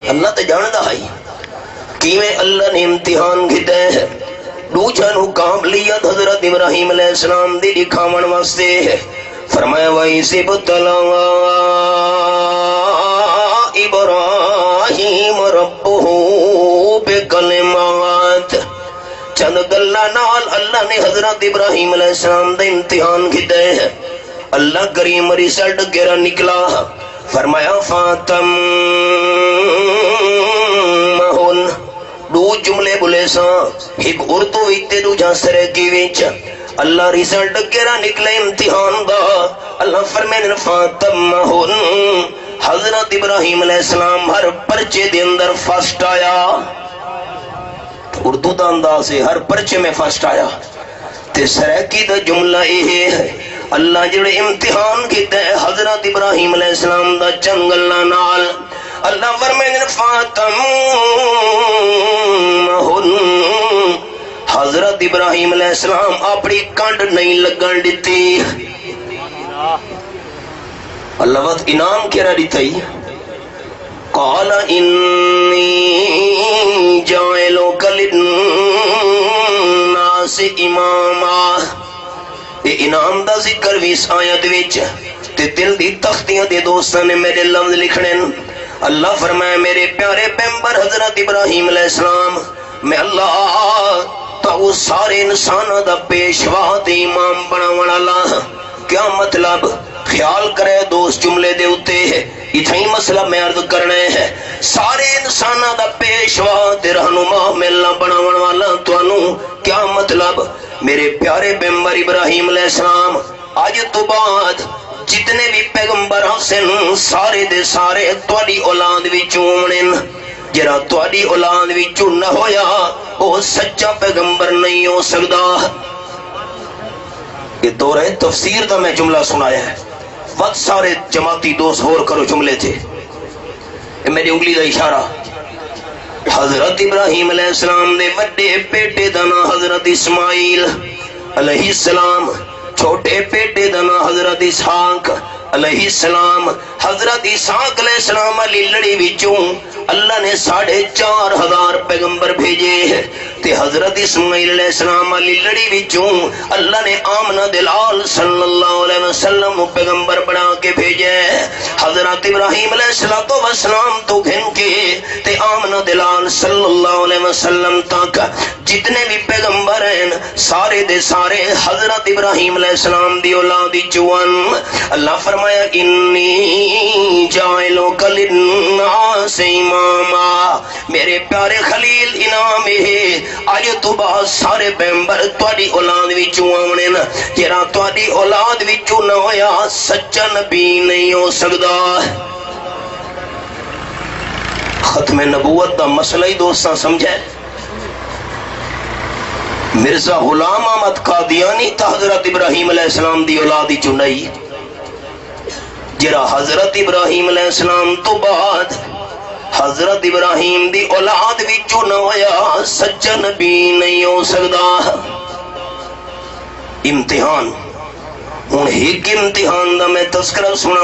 اللہ تے جاندا ہے کیویں اللہ نے امتحان کیتا ہے دوجا نو قابلیت حضرت ابراہیم علیہ السلام دی دکھاون واسطے فرمایا وَإِذِ ابْتَلَىٰ إِبْرَاهِيمَ رَبُّهُ بِكَلِمَاتٍ چند گلاں نال اللہ نے حضرت ابراہیم علیہ السلام دا امتحان کیتا ہے۔ اللہ کریم رزلٹ کیڑا نکلا فرمایا فاتمہن دو جملے بولے سا ایک اردو وچ دوجا سرکی وچ اللہ رزلٹ کیڑا نکلے امتحان دا اللہ فرمائے فاتمہن حضرت ابراہیم علیہ السلام ہر پرچے دے اندر فرسٹ آیا، اردو دا انداز ہے ہر پرچے میں فرسٹ آیا تے سرکی دا جملہ یہ ہے اللہ جڑے امتحان کیتا ہے حضرت ابراہیم علیہ السلام دا چنگلہ نال اللہ فرمائے فاتمہن حضرت ابراہیم علیہ السلام اپنی کانڈ نہیں لگن دیتی۔ اللہ وقت انعام کیا دیتا ہی قال انی جاعلک للناس اماما، یہ انعام دا ذکر بھی اس آیت وچ تے دل دی تختیاں دے دوستاں نے میرے لفظ لکھنے۔ اللہ فرمایا میرے پیارے پیغمبر حضرت ابراہیم علیہ السلام میں اللہ تو سارے انساناں دا پیشوا تے امام بناون والا۔ کیا مطلب؟ خیال کرے دوست جملے دے اتے اتھا ہی مسئلہ میں عرض کرنے ہے سارے انساناں دا پیشوا تے رہنما میں اللہ بناون والا تو انو کیا مطلب؟ میرے پیارے پیغمبر ابراہیم علیہ السلام آج تو بعد جتنے بھی پیغمبر حسن سارے دے سارے تواڈی اولاد وچوں ہونے، جڑا تواڈی اولاد وچوں نہ ہویا وہ سچا پیغمبر نہیں ہو سکدا۔ یہ دور ہے تفسیر دا میں جملہ سنایا ہے وقت سارے جماعتی دوست ہور کرو جملے تھے یہ میری انگلی دا اشارہ۔ حضرت ابراہیم علیہ السلام نے بڑے بیٹے دا نام حضرت اسماعیل علیہ السلام، چھوٹے بیٹے دا نام حضرت اسحاق علیہ السلام۔ حضرت اسحاق علیہ السلام علی لڑی وچوں اللہ نے 4,500 پیغمبر بھیجے تے حضرت اسماعیل علیہ السلام علی لڑی وچوں اللہ نے آمنہ دلال صلی اللہ علیہ وسلم پیغمبر بنا کے بھیجے۔ حضرت ابراہیم علیہ السلام تو گھن کے تے آمنہ دلال صلی اللہ علیہ وسلم تک جتنے بھی پیغمبر ہیں سارے دے سارے حضرت ابراہیم علیہ السلام دی اولاد چون۔ اللہ فرمایا انی جاعلک للناس اماما، میرے پیارے خلیل انعام ہے آج تو بعد سارے پیغمبر تواڈی اولاد وچوں آونے نا، جڑا تواڈی اولاد وچوں نہ ہویا سچا نبی نہیں ہو سکدا۔ ختم نبوت دا مسئلہ ہی دوستاں سمجھے۔ مرزا غلام احمد قادیانی تا حضرت ابراہیم علیہ السلام دی اولاد وچوں نہیں، جڑا حضرت ابراہیم علیہ السلام تو بعد حضرت ابراہیم دی اولاد وچوں نہ ہویا سچا نبی نہیں ہو سکدا۔ امتحان ہن ایک امتحان دا میں تذکرہ سنا